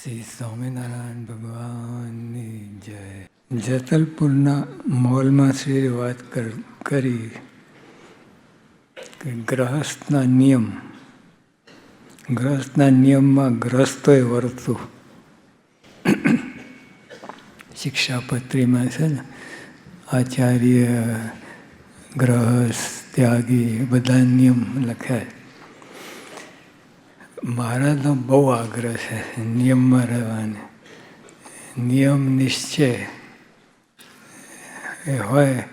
શ્રી સ્વામિનારાયણ ભગવાનની જય. જેતલપુરના મોલમાં શ્રી વાત કરી કે ગ્રહસ્થના નિયમ. ગ્રહસ્થના નિયમમાં ગ્રહસ્થોએ વર્તું. શિક્ષાપત્રીમાં છે ને, આચાર્ય, ગ્રહસ્થ, ત્યાગી બધા નિયમ લખ્યા. મહારાજનો બહુ આગ્રહ છે નિયમમાં રહેવાની. નિયમ નિશ્ચય એ હોય,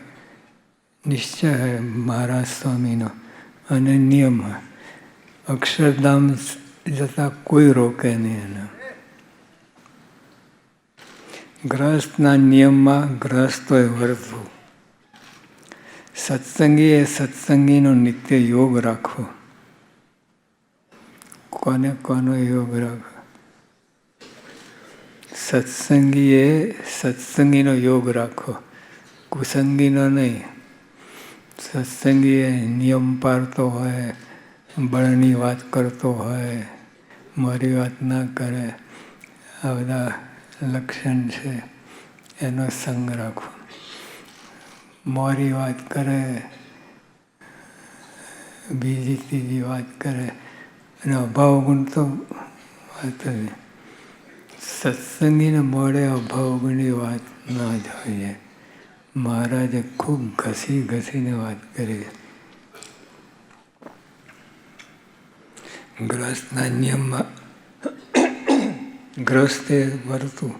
નિશ્ચય હોય મહારાજ સ્વામીનો, અને નિયમ હોય. અક્ષરધામ જતા કોઈ રોકે નહીં એને. ગ્રહસ્થના નિયમમાં ગ્રહસ્થોએ વર્તવું. સત્સંગીએ સત્સંગીનો નિત્ય યોગ રાખવો. કોને કોનો યોગ રાખવો? સત્સંગીએ સત્સંગીનો યોગ રાખવો, કુસંગીનો નહીં. સત્સંગીએ નિયમ પાળતો હોય, બળની વાત કરતો હોય, મારી વાત ના કરે, આ બધા લક્ષણ છે, એનો સંગ રાખવો. મોરી વાત કરે, બીજી ત્રીજી વાત કરે, અને અભાવ ગુણ તો વાત જ નહીં. સત્સંગીને મોડે અભાવ ગુણની વાત ના જોઈએ. મહારાજે ખૂબ ઘસી ઘસીને વાત કરી. ગ્રહસ્થના નિયમમાં ગ્રહસ્થે વર્તું.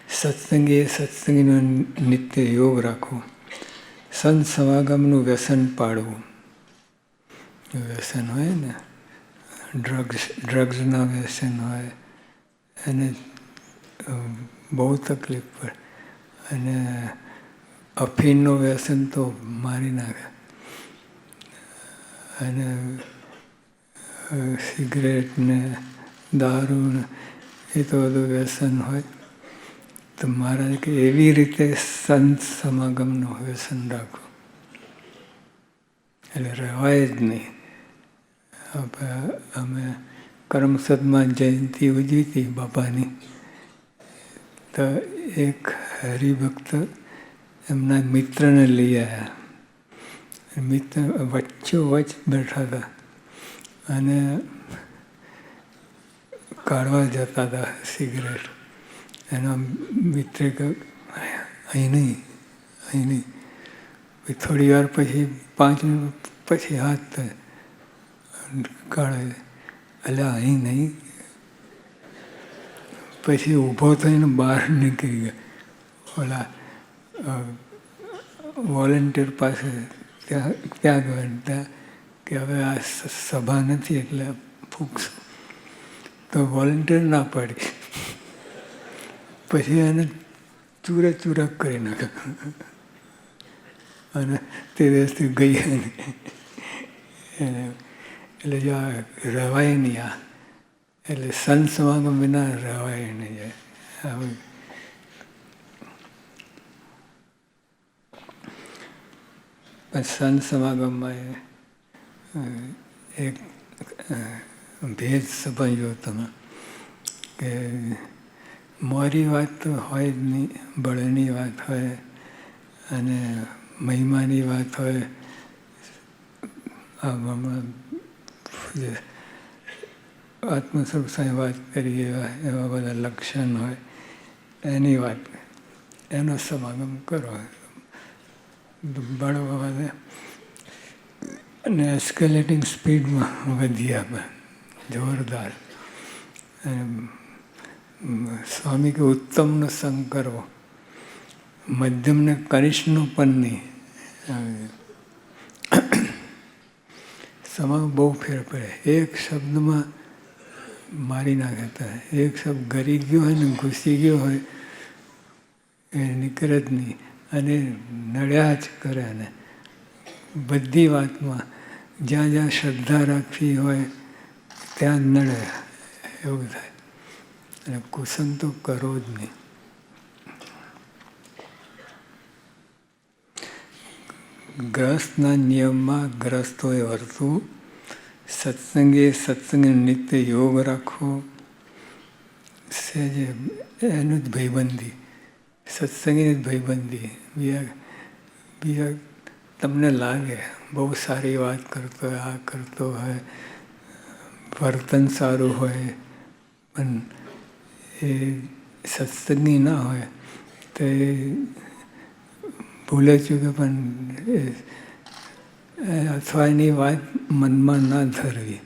સત્સંગીએ સત્સંગીનો નિત્ય યોગ રાખવો. સંત સમાગમનું વ્યસન પાડવું. વ્યસન હોય ને, ડ્રગ્સના વ્યસન હોય, એને બહુ તકલીફ પડે. અને અફીણનું વ્યસન તો મારી નાખે. અને સિગરેટ ને દારૂ ને એ તો બધું વ્યસન હોય. તો મહારાજ કે એવી રીતે સંત સમાગમનું વ્યસન રાખવું, એટલે રહેવાય જ નહીં. અમે કરમસદમાં જયંતિ ઉજવી હતી બાપાની. તો એક હરિભક્ત એમના મિત્રને લઈ આવ્યા. મિત્ર વચ્ચોવચ્ચ બેઠા હતા અને કાઢવા જતા હતા સિગરેટ. એના મિત્રે કહ્યું, અહીં નહીં, અહીં નહીં. થોડી વાર પછી 5 મિનિટ પછી હાથ કાઢે, એટલે અહીં નહીં. પછી ઊભો થઈને બહાર નીકળી ગયો. ઓલા વોલેન્ટિયર પાસે ત્યાં ગયો. ત્યાં કે હવે આ સભા નથી એટલે ફૂંકશું. તો વોલેન્ટિયર ના પાડી. પછી એને ચૂરે ચૂરા કરી નાખ્યો. અને તે દિવસથી ગઈ નહીં. એટલે જો આ રહેવાય નહીં. આ એટલે સંત સમાગમ વિના રહેવાય નહીં જાય. સંત સમાગમમાં એક ભેદ સમજો તમે કે મોરી વાત તો હોય જ નહીં, બળની વાત હોય અને મહિમાની વાત હોય. આત્મસ્વરૂપ સાંઈ વાત કરી એવા બધા લક્ષણ હોય, એની વાત, એનો સમાગમ કરો. બળ વધે અને એસ્કેલેટિંગ સ્પીડમાં વધી આપે, જોરદાર. સ્વામી કે ઉત્તમનો સંગ કરવો, મધ્યમને કનિષ્ઠનું પણ નહીં. સમાજ બહુ ફેર પડે. એક શબ્દમાં મારી નાખતા. એક શબ્દ ગરી ગયો હોય ને ઘૂસી ગયો હોય એ નીકળે જ નહીં, અને નડ્યા જ કરે. અને બધી વાતમાં જ્યાં જ્યાં શ્રદ્ધા રાખવી હોય ત્યાં જ નડે, એવું થાય. અને કુસંગ તો કરો જ નહીં. ગ્રહસ્થના નિયમમાં ગ્રહસ્થોએ વર્તવું. સત્સંગે સત્સંગનો નિત્ય યોગ રાખવો. સહેજ એનું જ ભયબંધી, સત્સંગીની જ ભયબંધી. બીજા તમને લાગે બહુ સારી વાત કરતો હોય, આ કરતો હોય, વર્તન સારું હોય, પણ એ સત્સંગી ના હોય તો એ ભૂલે ચૂકે પણ અથવા એની વાત મનમાં ના ધરવી.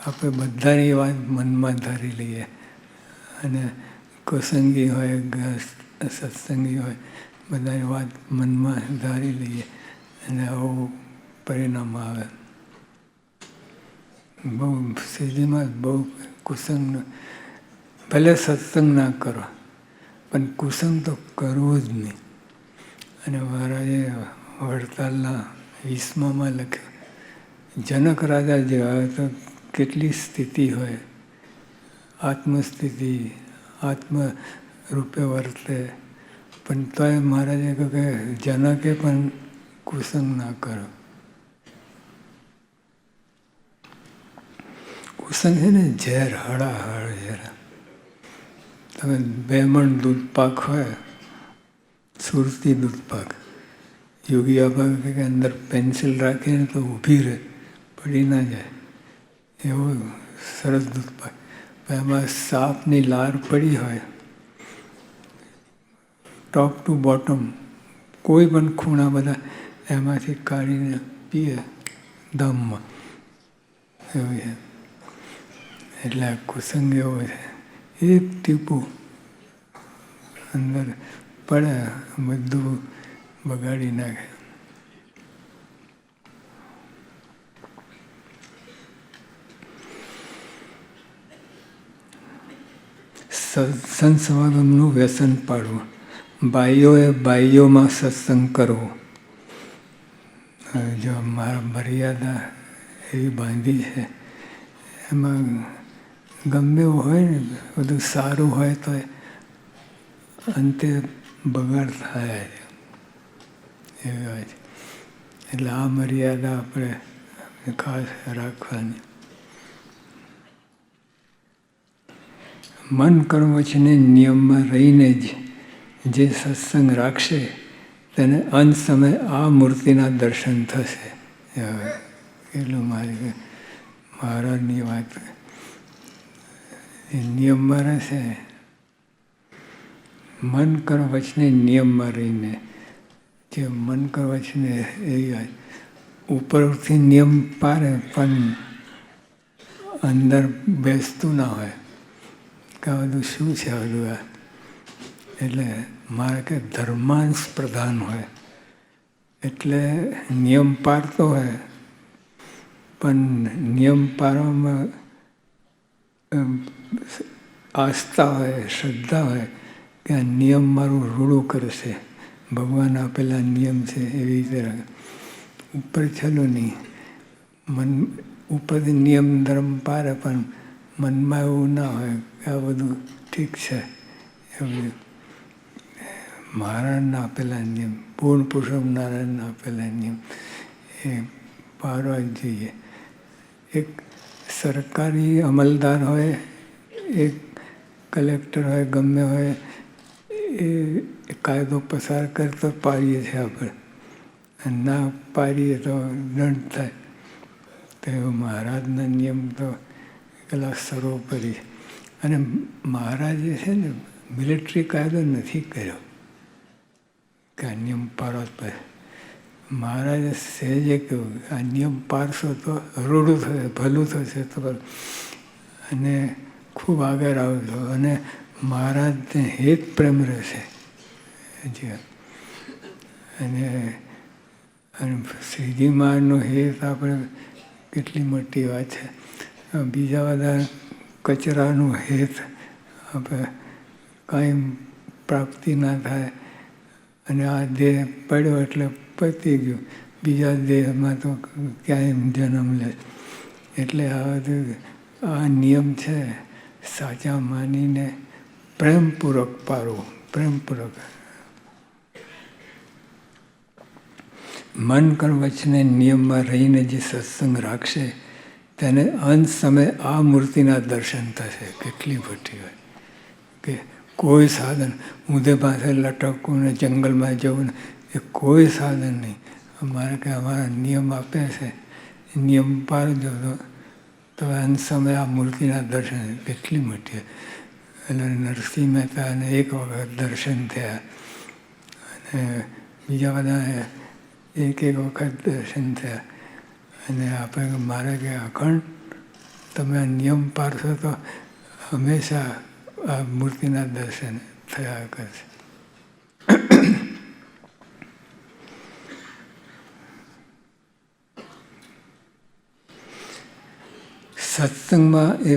આપણે બધાની વાત મનમાં ધરી લઈએ અને કુસંગી હોય, સત્સંગી હોય, બધાની વાત મનમાં ધારી લઈએ અને આવું પરિણામ આવે. બહુ સીધીમાં બહુ કુસંગ, ભલે સત્સંગ ના કરો પણ કુસંગ તો કરવું જ નહીં. અને મહારાજે વડતાલના 20માં લખ્યું, જનક રાજા જેવા તો કેટલી સ્થિતિ હોય, આત્મસ્થિતિ, આત્મ રૂપે વર્તે, પણ તોય મહારાજે કહ્યું કે જનકે પણ કુસંગ ના કરો. કુસંગ છે ને ઝેર, હળાહળ ઝેર. તમે 2 મણ દૂધ પાક હોય, સુરતી દૂધ પાક, યોગી બાબા કે અંદર પેન્સિલ રાખીને તો ઊભી રહે, પડી ના જાય, એવો સરસ દૂધ પાક. એમાં સાપની લાર પડી હોય, ટોપ ટુ બોટમ કોઈ પણ ખૂણા બધા એમાંથી કાઢીને પીએ દમમાં, એવું છે. એટલે આ કુસંગ એવો છે, એક ટીપું અંદર પડે બધું બગાડી નાખે. સત્સંગ સમાગમનું વ્યસન પાડવું, બાઈઓએ બાઈઓમાં સત્સંગ કરવો. જો મારા મર્યાદા એવી બાંધી છે, એમાં ગમે એવું હોય ને, બધું સારું હોય તો અંતે બગાડ થાય એવી વાત છે. એટલે આ મર્યાદા આપણે ખાસ રાખવાની. મન કર્મ વચને નિયમમાં રહીને જ જે સત્સંગ રાખશે તેને અંત સમય આ મૂર્તિના દર્શન થશે. એટલું મહારાજની વાત. એ નિયમમાં રહેશે, મન કર્મ વચને નિયમમાં રહીને, જે મન કર્મ વચને એ ઉપરથી નિયમ પાડે પણ અંદર બેસતું ના હોય કે આ બધું શું છે આ બધું. એટલે મારે કે ધર્માંશ પ્રધાન હોય, એટલે નિયમ પાડતો હોય પણ નિયમ પાડવામાં આસ્થા હોય, શ્રદ્ધા હોય કે આ નિયમ મારું રૂડું કરશે, ભગવાન આપેલા નિયમ છે એવી રીતે ઉપર ચલો નહીં. મન ઉપરથી નિયમ ધર્મ પાડે પણ મનમાં એવું ના હોય કે આ બધું ઠીક છે. એવું મહારાજના આપેલા નિયમ, પૂર્ણ પુરુષોત્તમ નારાયણના આપેલા નિયમ એ પાડવા જ જોઈએ. એક સરકારી અમલદાર હોય, એક કલેક્ટર હોય, ગમે હોય, એ કાયદો પસાર કરતો પાડીએ છીએ આપણે, ના પાડીએ તો દંડ થાય. તો મહારાજના નિયમ તો પેલા સર્વોપરી. અને મહારાજે છે ને મિલિટરી કાયદો નથી કર્યો કે આ નિયમ પાડવા જ પડે. મહારાજે સહેજે કહ્યું આ નિયમ પાડશો તો રૂડું થશે, ભલું થશે તો, અને ખૂબ આગળ આવશો અને મહારાજને હેત પ્રેમ રહેશે. અને શ્રીજી મહારાજનો હેત આપણે કેટલી મોટી વાત છે. બીજા બધા કચરાનું હેત આપણે કાંઈ પ્રાપ્તિ ના થાય અને આ દેહ પડ્યો એટલે પતી ગયું, બીજા દેહમાં તો ક્યાંય જન્મ લે. એટલે આ બધું આ નિયમ છે સાચા માનીને પ્રેમપૂર્વક પાળવો, પ્રેમપૂર્વક. મન કર્મ વચને નિયમમાં રહીને જે સત્સંગ રાખશે તેને અંત સમયે આ મૂર્તિના દર્શન થશે. કેટલી મોટી હોય કે કોઈ સાધન ઊંધે પાસે લટકવું ને જંગલમાં જવું ને એ કોઈ સાધન નહીં. અમારા નિયમ આપ્યા છે, નિયમ પાળજો તો અંત સમયે આ મૂર્તિના દર્શન. કેટલી મોટી એટલે નરસિંહ મહેતાને એક વખત દર્શન થયા અને બીજા બધા એક વખત દર્શન થયા. અને આપણે મારે કે અખંડ તમે આ નિયમ પાડશો તો હંમેશા આ મૂર્તિના દર્શન થયા કરશે. સત્સંગમાં એ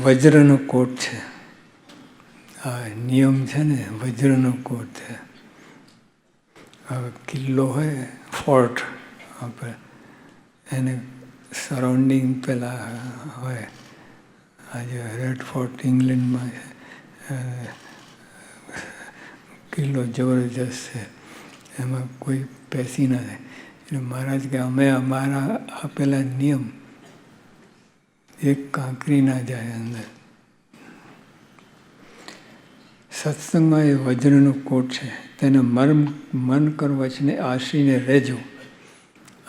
વજ્રનો કોટ છે. આ નિયમ છે ને વજ્રનો કોટ છે. હવે કિલ્લો હોય, ફોર્ટ, આપણે એને સરાઉન્ડિંગ પેલા હોય. આજે રેડ ફોર્ટ ઇંગ્લેન્ડમાં છે, કિલ્લો જબરજસ્ત છે, એમાં કોઈ પેસી ના થાય. એટલે મહારાજ કે અમે અમારા આપેલા નિયમ એક કાંકરી ના જાય અંદર. સત્સંગમાં એ વજ્રનો કોટ છે, તેને મન કર વચને આશરીને રહેજો.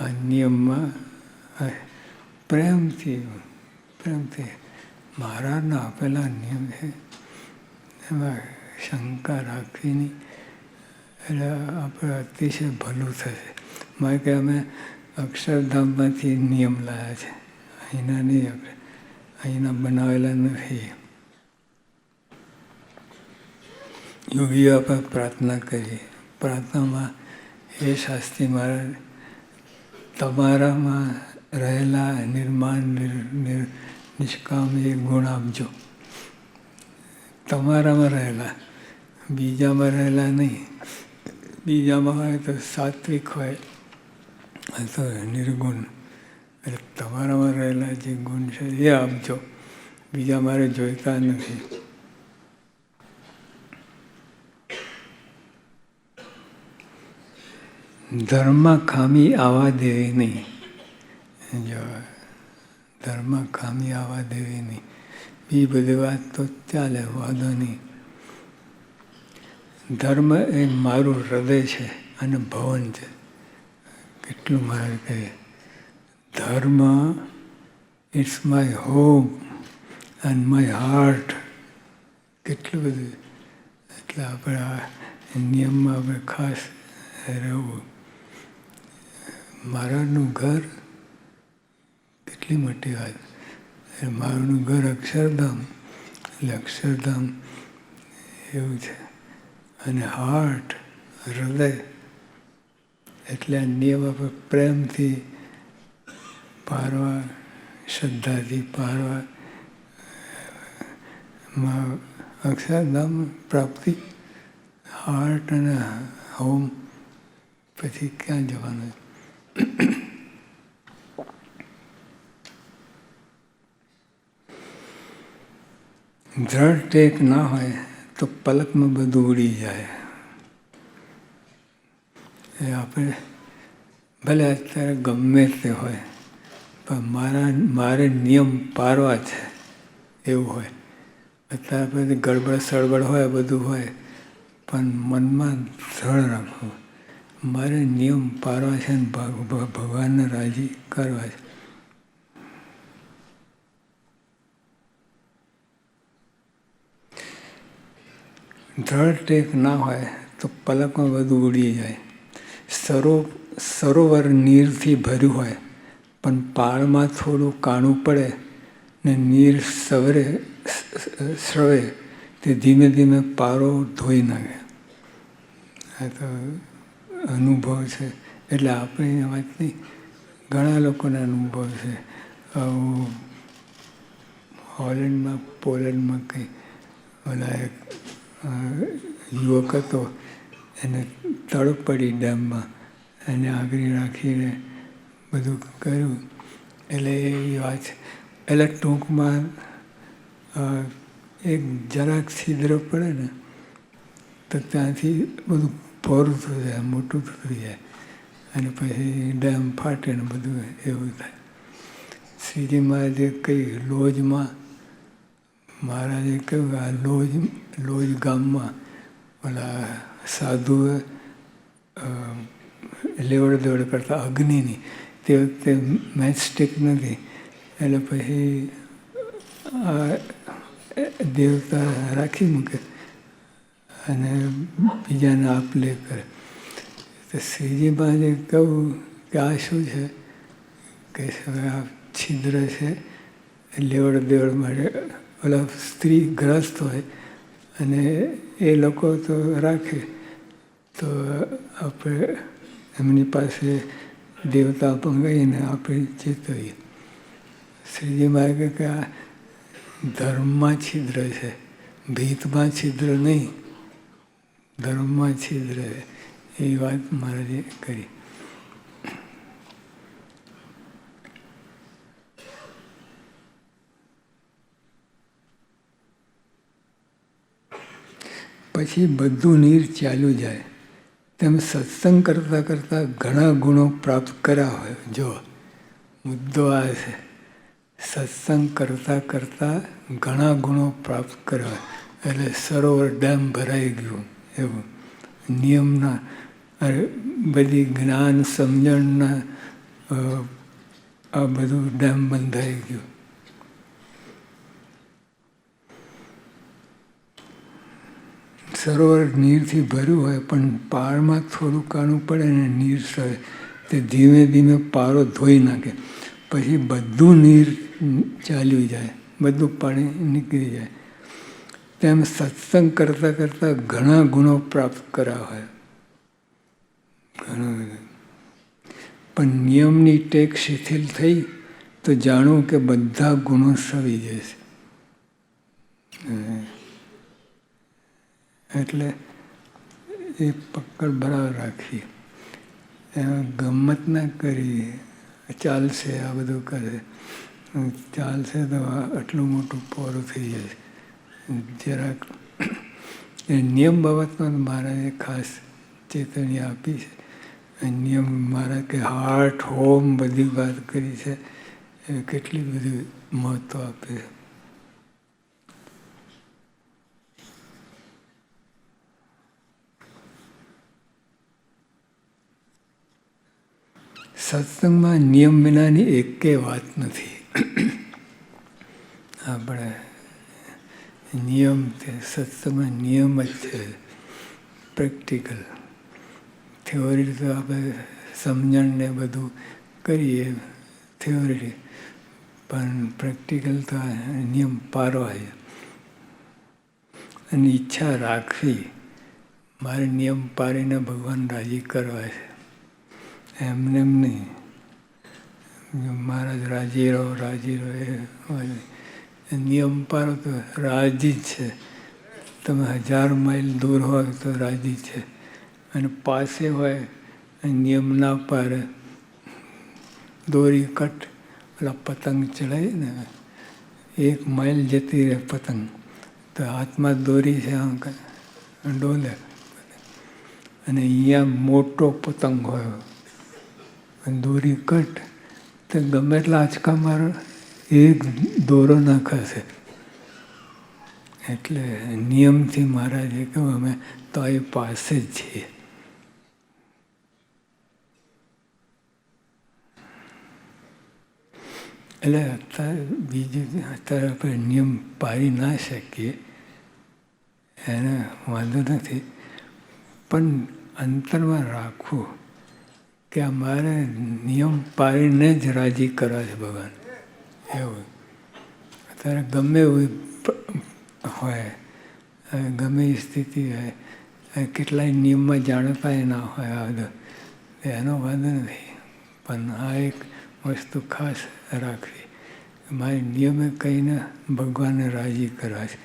આ નિયમમાં પ્રેમથી મહારાજના આપેલા નિયમ છે, એમાં શંકા રાખવી નહીં. એટલે આપણે અતિશય ભલું થશે. મારે કે અમે અક્ષરધામમાંથી નિયમ લાવ્યા છે, અહીંના નહીં, આપણે અહીંના બનાવેલા નથી. યોગીઓ આપણે પ્રાર્થના કરીએ. પ્રાર્થનામાં હે શાસ્ત્રી મહારાજ, તમારામાં રહેલા નિર્માણ નિષ્કામ એ ગુણ આપજો. તમારામાં રહેલા, બીજામાં રહેલા નહીં. બીજામાં હોય તો સાત્વિક હોય, તો નિર્ગુણ. એટલે તમારામાં રહેલા જે ગુણ છે એ આપજો, બીજા મારે જોઈતા નથી. ધર્મમાં ખામી આવવા દેવી નહીં. જો ધર્મમાં ખામી આવવા દેવી નહીં. બી બધી વાત તો ચાલે, વાંધો નહીં. ધર્મ એ મારું હૃદય છે અને ભવન છે. કેટલું મારે કહીએ, ધર્મ it's my home and my heart. કેટલું બધું. એટલે આપણે આ નિયમમાં આપણે ખાસ રહેવું. મહારાજનું ઘર કેટલી મોટી વાત. મારું ઘર અક્ષરધામ, એટલે અક્ષરધામ એવું છે. અને હાર્ટ, હૃદય, એટલે આ નિયમ આપણે પ્રેમથી પારવા, શ્રદ્ધાથી પારવા. અક્ષરધામ પ્રાપ્તિ, હાર્ટ અને હોમ, પછી ક્યાં જવાનું? દ્રઢ ટેક ના હોય તો પલકમાં બધું ઉડી જાય. એ આપણે ભલે અત્યારે ગમે તે હોય, પણ મારે નિયમ પારવા છે એવું હોય. અત્યારે પછી ગડબડ સળબડ હોય, બધું હોય, પણ મનમાં દ્રઢ રાખવું, મારે નિયમ પારવા છે ને ભગવાનને રાજી કરવા છે. દ્રઢ ટેક ના હોય તો પલકમાં બધું ઉડી જાય. સરોવર નીરથી ભર્યું હોય, પણ પાળમાં થોડું કાણું પડે ને નીર સ્રવે તે ધીમે ધીમે પારો ધોઈ નાખે. આ તો અનુભવ છે. એટલે આપણે વાત નહીં, ઘણા લોકોને અનુભવ છે. હોલેન્ડમાં, પોલેન્ડમાં કંઈ ઓલા એક યુવક હતો, એને તળ પડી ડેમમાં, એને આગળ રાખીને બધું કર્યું. એટલે એ વાત છે. એટલે ટૂંકમાં એક જરાક છિદ્ર પડે ને તો ત્યાંથી બધું ભોરું થઈ જાય, મોટું થઈ જાય, અને પછી ડેમ ફાટે ને બધું એવું થાય. શ્રીજી મહારાજે કઈ લોજમાં મહારાજે કહ્યું આ લોજ ગામમાં ઓલા સાધુએ લેવડ દેવડ કરતા અગ્નિની તે વખતે મેચસ્ટિક નથી એટલે પછી આ દેવતા રાખી મૂકે અને બીજાને આપ લે કરે. તો શ્રીજી મહારાજે કહ્યું કે આ શું છે કે હવે આ છિદ્ર છે લેવડ દેવડ માટે. ઓલા સ્ત્રી ગ્રસ્ત હોય અને એ લોકો તો રાખે તો આપણે એમની પાસે દેવતા મંગાવીને આપણે ચેતવીએ. શ્રીજી મહારાજ કે આ ધર્મમાં છિદ્ર છે, ભીતમાં છિદ્ર નહીં, ધર્મમાં છિદ્ર છે. એ વાત મહારાજે કરી. પછી બધું નીર ચાલ્યું જાય. તેમ સત્સંગ કરતાં કરતાં ઘણા ગુણો પ્રાપ્ત કર્યા હોય. જો મુદ્દો આ છે, સત્સંગ કરતાં કરતાં ઘણા ગુણો પ્રાપ્ત કર્યા હોય એટલે સરોવર ડેમ ભરાઈ ગયું એવું. નિયમના બધી જ્ઞાન સમજણના આ બધું ડેમ બંધાઈ ગયું. સરોવર નીરથી ભર્યું હોય પણ પાળમાં થોડું કાણું પડે ને નીર સરે તે ધીમે ધીમે પારો ધોઈ નાખે. પછી બધું નીર ચાલ્યું જાય, બધું પાણી નીકળી જાય. તેમ સત્સંગ કરતાં કરતાં ઘણા ગુણો પ્રાપ્ત કર્યા હોય. ઘણા બધા. પણ નિયમની ટેક શિથિલ થઈ તો જાણવું કે બધા ગુણો સવી જશે. એટલે એ પકડ બરાબર રાખી. એમાં ગમત ના કરી ચાલશે આ બધું કરે, ચાલશે તો આટલું મોટું પોરું થઈ જશે. જરાક એ નિયમ બાબતમાં મહારાજે ખાસ ચેતવણી આપી છે. નિયમ મહારાજ કે હાર્ટ હોમ બધી વાત કરી છે, એ કેટલી બધી મહત્વ આપે છે. સત્સંગમાં નિયમ વિનાની એકેય વાત નથી. આપણે નિયમ છે, સત્સંગમાં નિયમ જ છે. પ્રેક્ટિકલ થિયોરી તો આપણે સમજણને બધું કરીએ થિયોરી, પણ પ્રેક્ટિકલ તો નિયમ પાળવા. અને ઈચ્છા રાખવી મારે નિયમ પાળીને ભગવાન રાજી કરવા છે, એમને એમ નહીં. મહારાજ રાજી રહો એ નિયમ પાળો તો રાજી જ છે. તમે 1000 માઇલ દૂર હોય તો રાજી છે, અને પાસે હોય નિયમ ના પાડે, દોરી કટ પેલા પતંગ ચડાવી ને 1 માઇલ જતી રહે પતંગ, તો હાથમાં દોરી છે આમ ડોલે. અને અહીંયા મોટો પતંગ હોય, દોરી કટ તો ગમે એટલા આંચકા મારો એક દોરો ના ખસે. એટલે નિયમથી મહારાજે કહ્યું અમે તો એ પાસે જ છીએ. એટલે અત્યારે આપણે નિયમ પાળી ના શકીએ એને વાંધો નથી, પણ અંતરમાં રાખવું કે આ મારે નિયમ પાળીને જ રાજી કરવા છે ભગવાન. એવું અત્યારે ગમે એવું હોય, ગમે એ સ્થિતિ હોય, કેટલાય નિયમમાં જાણતા ના હોય, આ બધું એનો વાંધો નથી. પણ આ એક વસ્તુ ખાસ રાખવી, મારે નિયમે કહીને ભગવાનને રાજી કરવા છે.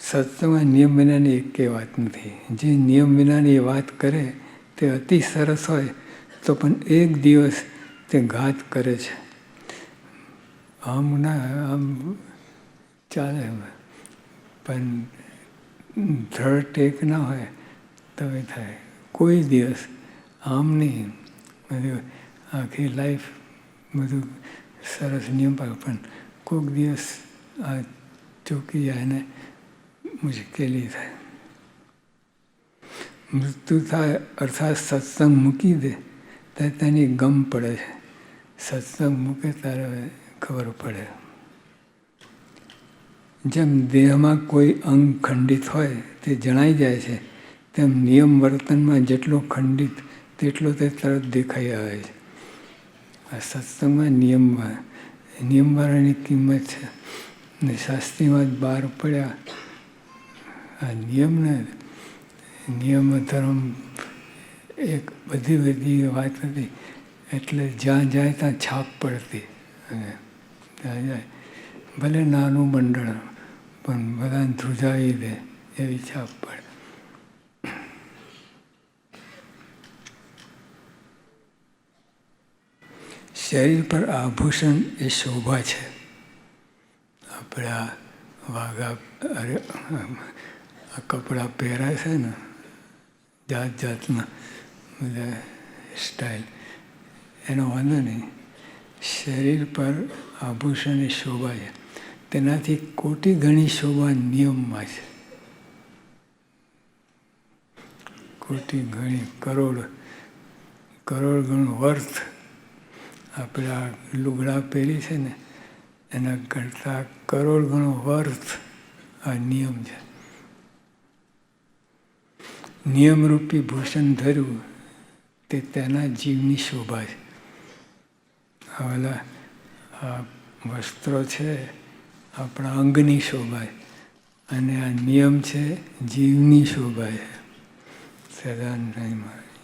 સત્સંગમાં નિયમ વિનાની એકેય વાત નથી. જે નિયમ વિનાની વાત કરે તે અતિ સરસ હોય તો પણ એક દિવસ તે ઘાત કરે છે. આમ ના આમ ચાલે, પણ દ્રઢ ટેક ના હોય તો એ થાય. કોઈ દિવસ આમ નહીં. બધું આખી લાઈફ બધું સરસ નિયમ પાડે, પણ કોઈક દિવસ આ ચૂકી જાય ને મુશ્કેલી થાય. મૃત્યુ થાય અર્થાત સત્સંગ મૂકી દે ત્યારે તેની ગમ પડે છે. સત્સંગ મૂકે ત્યારે ખબર પડે. જેમ દેહમાં કોઈ અંગ ખંડિત હોય તે જણાઈ જાય છે, તેમ નિયમ વર્તનમાં જેટલો ખંડિત તેટલો તે તરત દેખાઈ આવે છે. આ સત્સંગમાં નિયમવાળાની કિંમત છે. ને શાસ્ત્રીમાં બહાર પડ્યા આ નિયમ ધર્મ એક બધી વાત હતી. એટલે જ્યાં જાય ત્યાં છાપ પડતી. અને ત્યાં જાય ભલે નાનું મંડળ પણ બધાને ધ્રુજાવી દે એવી છાપ પડે. શરીર પર આભૂષણ એ શોભા છે. આપણે આ વાઘા આ કપડાં પહેરાય છે ને જાત જાતના બધા સ્ટાઇલ, એનો વાંધો નહીં. શરીર પર આભૂષણ એ શોભા છે. તેનાથી કોટી ગણી શોભા નિયમમાં છે. કોટી ગણી કરોડ ગણું વર્થ આપણે આ લુગડા પહેરી છે ને એના કરતાં કરોડ ગણો વર્થ આ નિયમ છે. નિયમરૂપી ભૂષણ ધર્યું તે તેના જીવની શોભા છે. આવેલા આ વસ્ત્રો છે આપણા અંગની શોભા છે, અને આ નિયમ છે જીવની શોભા છે. સદાનંદ મહારાજ